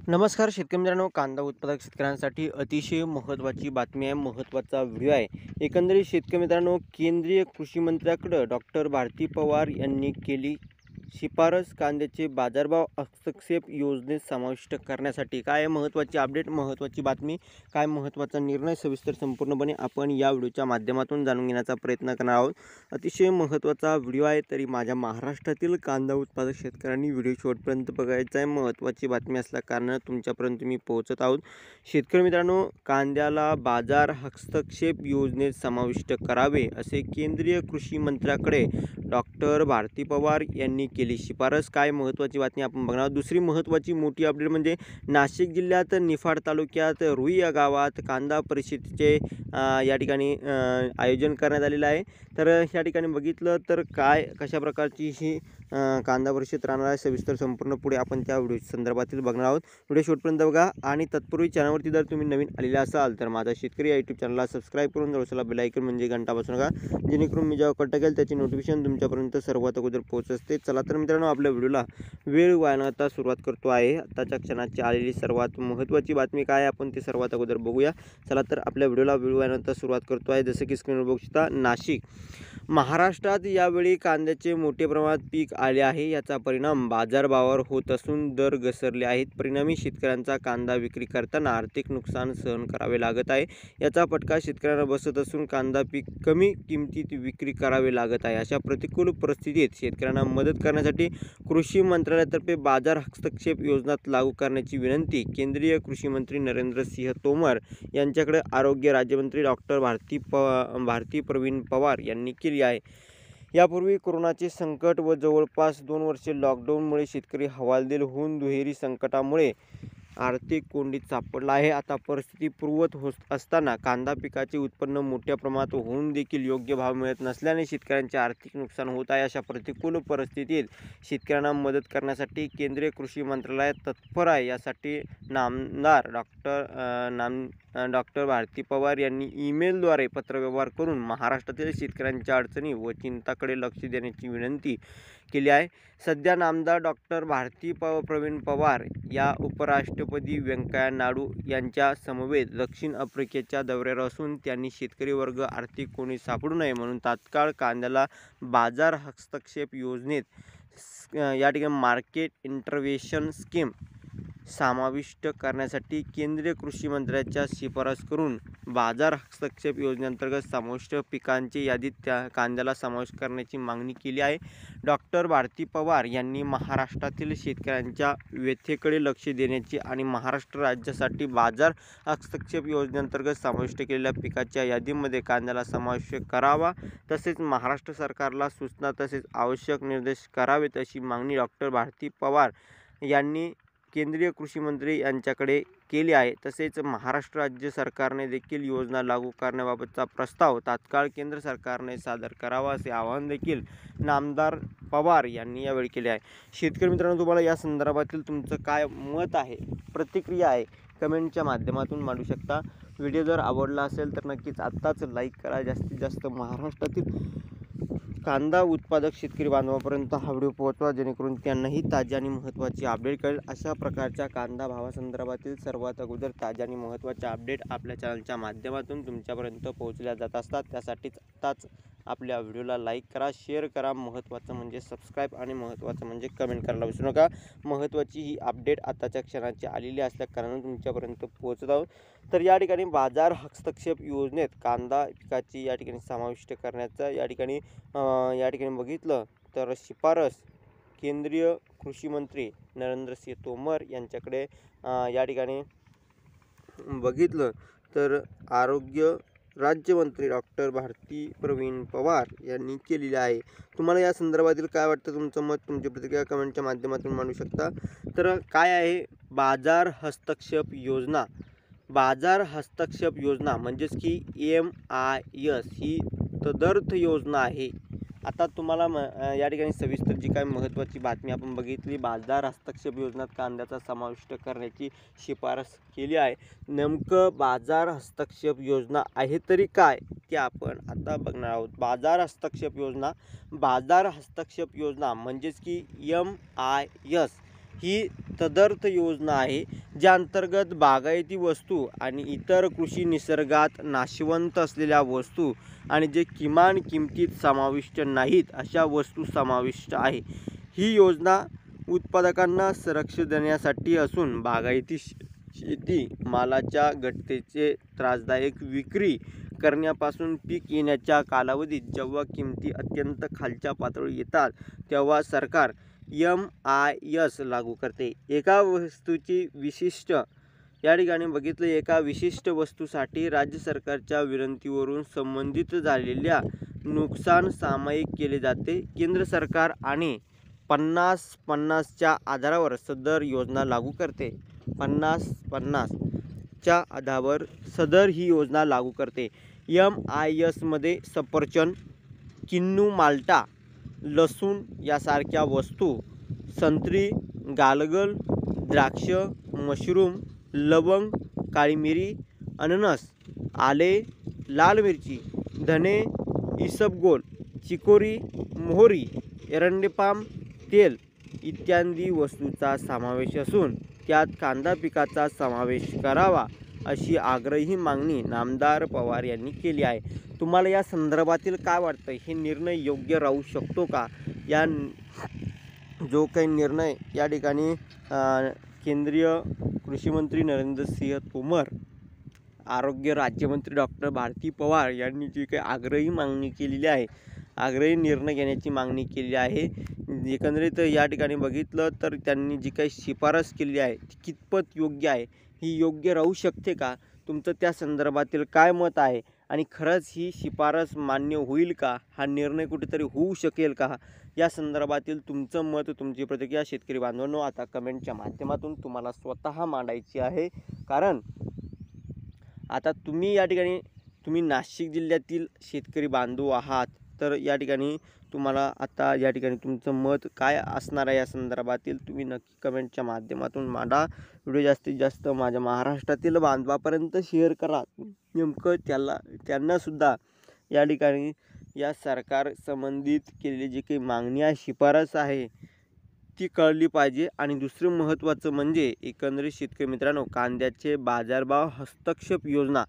नमस्कार शेतकरी मित्रांनो, कांदा उत्पादक शेतकऱ्यांसाठी अतिशय महत्त्वाची बातमी आहे, महत्त्वाचा व्हिडिओ आहे. एकंदरीत शेतकरी मित्रांनो, केंद्रीय कृषी मंत्र्याकडं डॉक्टर भारती पवार यांनी केली शिफारस. कांद्याचे बाजारभाव हस्तक्षेप योजनेत समाविष्ट करण्यासाठी. काय महत्त्वाची अपडेट, महत्त्वाची बातमी, काय महत्त्वाचा निर्णय, सविस्तर संपूर्णपणे आपण या व्हिडिओच्या माध्यमातून जाणून घेण्याचा प्रयत्न करणार आहोत. अतिशय महत्त्वाचा व्हिडिओ आहे, तरी माझ्या महाराष्ट्रातील कांदा उत्पादक शेतकऱ्यांनी व्हिडिओ शेवटपर्यंत बघायचा आहे. महत्त्वाची बातमी असल्या कारणानं तुमच्यापर्यंत मी पोहोचत आहोत. शेतकरी मित्रांनो, कांद्याला बाजार हस्तक्षेप योजनेत समाविष्ट करावे असे केंद्रीय कृषी मंत्र्याकडे डॉक्टर भारती पवार यांनी केली शिफारस. काय महत्त्वाची बातमी आपण बघणार आहोत. दुसरी महत्त्वाची मोठी अपडेट म्हणजे नाशिक जिल्ह्यात निफाड तालुक्यात रुई या गावात कांदा परिषदेचे या ठिकाणी आयोजन करण्यात आलेलं आहे. तर या ठिकाणी बघितलं तर काय कशा प्रकारची ही कांदा परिषद राहणार आहे, सविस्तर संपूर्ण पुढे आपण त्या व्हिडिओ संदर्भातील बघणार आहोत. व्हिडिओ शेवटपर्यंत बघा आणि तत्पूर्वी चॅनलवरती जर तुम्ही नवीन आलेले असाल तर माझा शेतकरी या यूट्यूब चॅनलला सबस्क्राईब करून जवळचा बेल आयकॉन म्हणजे घंटा बसू नका, जेणेकरून मी जेव्हा कट टाकेल त्याची नोटिफिकेशन तुमच्यापर्यंत सर्वात अगोदर पोहोचते. चला तर मित्रांनो, आपल्या व्हिडिओला वेळ वाया न घालवता सुरुवात करतो आहे. आताच्या क्षणाची आलेली सर्वात महत्त्वाची बातमी काय आहे आपण ते सर्वात अगोदर बघूया. चला तर आपल्या व्हिडिओला वेळ वाया न घालवता सुरुवात करतो आहे. जसं की स्क्रीनवर बघू शकता, नाशिक महाराष्ट्रात यावेळी कांद्याचे मोठे प्रमाणात पीक आले आहे. याचा परिणाम बाजारभावावर होत असून दर घसरले आहेत. परिणामी शेतकऱ्यांचा कांदा विक्री करताना आर्थिक नुकसान सहन करावे लागत आहे. याचा फटका शेतकऱ्यांना बसत असून कांदा पीक कमी किमतीत विक्री करावे लागत आहे. अशा प्रतिकूल परिस्थितीत शेतकऱ्यांना मदत करण्यासाठी कृषी मंत्रालयातर्फे बाजार हस्तक्षेप योजना लागू करण्याची विनंती केंद्रीय कृषी मंत्री नरेंद्र सिंह तोमर यांच्याकडे आरोग्य राज्यमंत्री डॉक्टर भारती प्रवीण पवार यांनी केली आहे. यापूर्वी कोरोनाचे संकट व जवळपास 2 वर्षे लॉकडाऊनमुळे शेतकरी हवालदिल होऊन दुहेरी संकटामुळे आर्थिक कोंडीत सापडला आहे. आता परिस्थिती पूर्ववत होत असताना कांदा पिकाचे उत्पन्न मोठ्या प्रमाणात होऊन देखील योग्य भाव मिळत नसल्याने शेतकऱ्यांचे आर्थिक नुकसान होत आहे. अशा प्रतिकूल परिस्थितीत शेतकऱ्यांना मदत करण्यासाठी केंद्रीय कृषी मंत्रालय तत्पर आहे. यासाठी नामदार डॉक्टर भारती पवार यांनी ईमेलद्वारे पत्रव्यवहार करून महाराष्ट्रातील शेतकऱ्यांच्या अडचणी व चिंताकडे लक्ष देण्याची विनंती केली आहे. सध्या नामदार डॉक्टर भारती प्रवीण पवार या उपराष्ट्रपती व्यंकय्या नायडू यांच्या समवेत दक्षिण आफ्रिकेच्या दौऱ्यावर असून त्यांनी शेतकरी वर्ग आर्थिक कोणी सापडू नये म्हणून तात्काळ कांद्याला बाजार हस्तक्षेप योजनेत या ठिकाणी मार्केट इंटरव्हेन्शन स्कीम समाविष्ट करण्यासाठी केंद्रीय कृषी मंत्र्याच्या शिफारस करून बाजार हस्तक्षेप योजनेअंतर्गत समाविष्ट पिकांची यादीत त्या कांद्याला समावेश करण्याची मागणी केली आहे. डॉक्टर भारती पवार यांनी महाराष्ट्रातील शेतकऱ्यांच्या व्यथेकडे लक्ष देण्याची आणि महाराष्ट्र राज्यासाठी बाजार हस्तक्षेप योजनेअंतर्गत समाविष्ट केलेल्या पिकाच्या यादीमध्ये कांद्याला समावेश करावा, तसेच महाराष्ट्र सरकारला सूचना तसेच आवश्यक निर्देश करावेत अशी मागणी डॉक्टर भारती पवार यांनी केंद्रीय कृषी मंत्री यांच्याकडे केली आहे. तसेच महाराष्ट्र राज्य सरकारने देखील योजना लागू करण्याबाबतचा प्रस्ताव तात्काळ केंद्र सरकारने सादर करावा असे आवाहन देखील नामदार पवार यांनी यावेळी केले आहे. शेतकरी मित्रांनो, तुम्हाला या संदर्भातील तुमचं काय मत आहे, प्रतिक्रिया आहे, कमेंटच्या माध्यमातून मांडू शकता. व्हिडिओ जर आवडला असेल तर नक्कीच आत्ताच लाईक करा. जास्तीत जास्त महाराष्ट्रातील कांदा उत्पादक शेतकरी बांधवापर्यंत हा व्हिडिओ पोहोचवा, जेणेकरून त्यांनाही ताजी आणि महत्त्वाची अपडेट कळेल. अशा प्रकारच्या कांदा भावासंदर्भातील सर्वात अगोदर ताज्या आणि महत्त्वाच्या अपडेट आपल्या चॅनलच्या माध्यमातून तुमच्यापर्यंत पोहोचल्या जात असतात. त्यासाठीच आत्ताच आपल्या व्हिडिओला लाईक करा, शेअर करा, महत्त्वाचं म्हणजे सबस्क्राईब आणि महत्त्वाचं म्हणजे कमेंट करायला विसरू नका. महत्त्वाची ही अपडेट आताच्या क्षणाची आलेली असल्या कारणाने तुमच्यापर्यंत पोहोचत आहोत. तर या ठिकाणी बाजार हस्तक्षेप योजनेत कांदा पिकाची या ठिकाणी समाविष्ट करण्याचा या ठिकाणी बघितलं तर शिफारस केंद्रीय कृषी मंत्री नरेंद्र सिंह तोमर यांच्याकडे या ठिकाणी बघितलं तर आरोग्य राज्यमंत्री डॉक्टर भारती प्रवीण पवार यांनी केलेली आहे. तुम्हाला या संदर्भातील काय वाटतं, तुमचं मत, तुमची प्रतिक्रिया कमेंटच्या माध्यमातून मांडू शकता. तर काय आहे बाजार हस्तक्षेप योजना? बाजार हस्तक्षेप योजना म्हणजेच की MIS ही तदर्थ योजना आहे. आता तुम्हाला या ठिकाणी सविस्तर जी काय महत्त्वाची बातमी आपण बघितली, बाजार हस्तक्षेप योजनेत कांद्याचा समाविष्ट करण्याची शिफारस केली आहे. नेमकं बाजार हस्तक्षेप योजना आहे तरी काय ते आपण आता बघणार आहोत. बाजार हस्तक्षेप योजना म्हणजेच की MIS ही तदर्थ योजना आहे, ज्या अंतर्गत बागायती वस्तू आणि इतर कृषी निसर्गात नाशवंत असलेल्या वस्तू आणि जे किमान किमतीत समाविष्ट नाहीत अशा वस्तू समाविष्ट आहे. ही योजना उत्पादकांना संरक्षण देण्यासाठी असून बागायती शेती मालाच्या घटतेचे त्रासदायक विक्री करण्यापासून पीक येण्याच्या कालावधीत जेव्हा किमती अत्यंत खालच्या पातळीवर येतात तेव्हा सरकार MIS लागू करते. एका वस्तूची विशिष्ट या ठिकाणी बघितलं, एका विशिष्ट वस्तूसाठी राज्य सरकारच्या विनंतीवरून संबंधित झालेल्या नुकसान सामायिक केले जाते. केंद्र सरकार आणि 50-50च्या आधारावर सदर योजना लागू करते. 50-50च्या आधारावर सदर ही योजना लागू करते. MIS मध्ये सफरचंद, किन्नू माल्टा, लसूण यासारख्या वस्तू, संत्री, गालगल, द्राक्ष, मशरूम, लवंग, काळी मिरी, अननस, आले, लाल मिरची, धने, इसबगोल, चिकोरी, मोहरी, एरंडे पाम तेल इत्यादी वस्तूंचा समावेश असून त्यात कांदा पिकाचा समावेश करावा अशी आग्रही मागणी नामदार पवार यांनी केली आहे. तुम्हाला या संदर्भातील काय वाटतं? हे निर्णय योग्य राहू शकतो का? या जो काही निर्णय या ठिकाणी केंद्रीय कृषी मंत्री नरेंद्र सिंह तोमर, आरोग्य राज्यमंत्री डॉक्टर भारती पवार यांनी जी काही आग्रही मागणी केलेली आहे, आग्रही निर्णय घेण्याची मागणी केली आहे, एकंदरीत या ठिकाणी बघितलं तर त्यांनी जी काही शिफारस केली आहे ती कितपत योग्य आहे? ही योग्य राहू शकते का? तुमचं त्या संदर्भातील काय मत आहे? आणि खरंच ही शिफारस मान्य होईल का? हा निर्णय कुठेतरी होऊ शकेल का? या संदर्भातील तुमचं मत, तुमची प्रतिक्रिया शेतकरी बांधवांनो आता कमेंटच्या माध्यमातून तुम्हाला स्वतः मांडायची आहे. कारण आता तुम्ही या ठिकाणी नाशिक जिल्ह्यातील शेतकरी बांधव आहात, तर या ठिकाणी तुम्हाला आता या ठिकाणी तुमचं मत काय असणार आहे या संदर्भातील तुम्ही नक्की कमेंटच्या माध्यमातून मांडा. व्हिडिओ जास्तीत जास्त माझ्या महाराष्ट्रातील बांधवापर्यंत शेअर करा. नेमकं त्यांनासुद्धा या ठिकाणी या सरकार संबंधित केलेली जी काही मागणी आहे, शिफारस आहे ती कळली पाहिजे. आणि दुसरं महत्त्वाचं म्हणजे एकंदरीत शेतकरी मित्रांनो, कांद्याचे बाजारभाव हस्तक्षेप योजना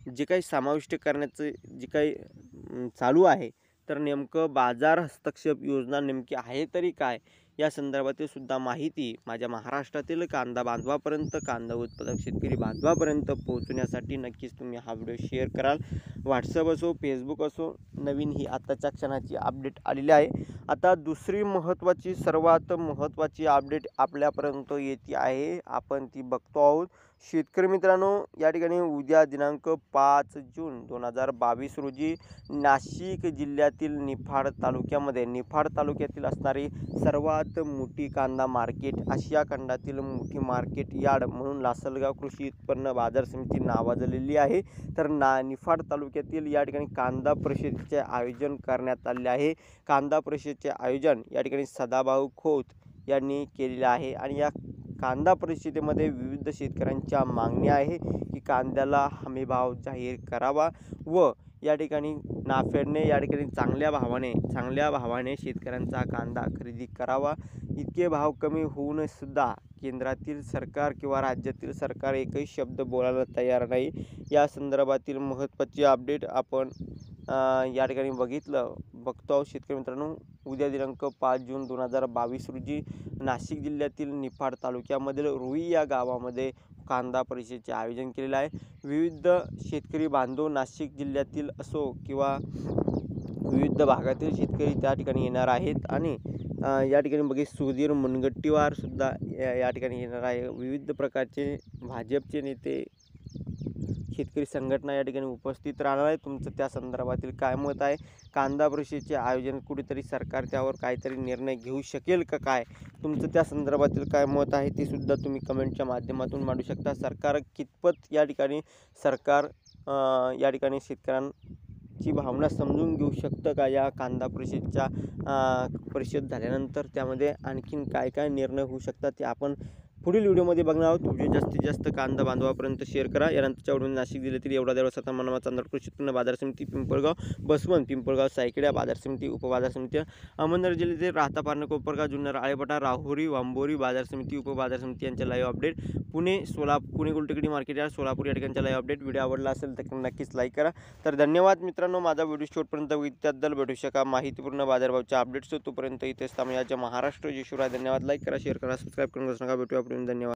जे काही समाविष्ट करण्याचं जे काही चालू आहे, तर नेमकं बाजार हस्तक्षेप योजना नेमकी आहे तरी काय, या संदर्भातील सुद्धा माहिती माझ्या महाराष्ट्रातील कांदा बांधवापर्यंत, कांदा उत्पादक शेतकरी बांधवापर्यंत पोहोचण्यासाठी नक्कीच तुम्ही हा व्हिडिओ शेअर कराल. व्हॉट्सअप असो, फेसबुक असो, नवीन ही आताच्या क्षणाची अपडेट आलेली आहे. आता दुसरी महत्त्वाची, सर्वात महत्त्वाची अपडेट आपल्यापर्यंत येते आहे, आपण ती बघतो आहोत. शेतकरी मित्रांनो, या ठिकाणी उद्या दिनांक 5 जून 2022 रोजी नाशिक जिल्ह्यातील निफाड तालुक्यातील असणारी सर्वात मोठी कांदा मार्केट, आशिया खंडातील मोठी मार्केट यार्ड म्हणून लासलगाव कृषी उत्पन्न बाजार समिती नावाजलेली आहे. तर निफाड तालुक्यातील या ठिकाणी कांदा परिषदेचे आयोजन करण्यात आले आहे. कांदा परिषदेचे आयोजन या ठिकाणी सदाभाऊ खोत यांनी केलेले आहे. आणि या कांदा परिषदेमध्ये विविध शेतकऱ्यांच्या मागण्या आहे की कांद्याला हमीभाव जाहीर करावा व या ठिकाणी नाफेडने या ठिकाणी चांगल्या भावाने शेतकऱ्यांचा कांदा खरेदी करावा. इतके भाव कमी होऊन सुद्धा केंद्रातील सरकार किंवा राज्यातील सरकार एकही शब्द बोलायला तयार नाही. या संदर्भातील महत्त्वाची अपडेट आपण या ठिकाणी बघतो आहोत. शेतकरी मित्रांनो, उद्या दिनांक 5 जून 2022 रोजी नाशिक जिल्ह्यातील निफाड तालुक्यामधील रुई या गावामध्ये कांदा परिषदेचे आयोजन केलेलं आहे. विविध शेतकरी बांधव नाशिक जिल्ह्यातील असो किंवा विविध भागातील शेतकरी त्या ठिकाणी येणार आहेत. आणि या ठिकाणी सुधीर मुनगंटीवार सुद्धा या ठिकाणी येणार आहे. विविध प्रकारचे भाजपचे नेते, शेतकरी संघटना या ठिकाणी उपस्थित राहणार आहे. तुमचं त्या संदर्भातील काय मत आहे? कांदा परिषदेचे आयोजन कुठेतरी सरकार त्यावर काहीतरी निर्णय घेऊ शकेल का काय? तुमचं त्या संदर्भातील काय मत आहे ते सुद्धा तुम्ही कमेंटच्या माध्यमातून मांडू शकता. सरकार कितपत या ठिकाणी शेतकऱ्यांची भावना समजून घेऊ शकतं का? या कांदा परिषद झाल्यानंतर त्यामध्ये आणखीन काय निर्णय होऊ शकतात ते आपण पुढील व्हिडिओमध्ये बघणार आहोत. व्हिडिओ जास्तीत जास्त कांदा बांधवापर्यंत शेअर करा. यानंतरच्या व्हिडिओमध्ये नाशिक जिल्ह्यातील एवढा देवळा सातारा मनमाड चांदवड कृषी उत्पन्न बाजार समिती, पिंपळगाव बसवंत, पिंपळगाव सायखेड्या बाजार समिती, उपबाजार समिती, अहमदनगर जिल्ह्यातील राहता, पारणे, कोपरगाव, जुन्नर, आळेपटा, राहुरी, वांबोरी बाजार समिती, उपबाजार समिती यांच्या live update, Pune Gultekdi market yard Solapur या ठिकाणच्या लाईव्ह अपडेट. व्हिडिओ आवडला असेल तर नक्कीच लाईक करा. तर धन्यवाद मित्रांनो, माझा व्हिडिओ शेवटपर्यंत विद्यार्थ्याला भेटू शका माहितीपूर्ण बाजारभावाच्या अपडेट्स. तोपर्यंत इथेच थांबूया. महाराष्ट्र जय शिवराय. धन्यवाद. लाईक करा, शेअर करा, सबस्क्राईब करून नका. भेटूया पुढे. धन्यवाद.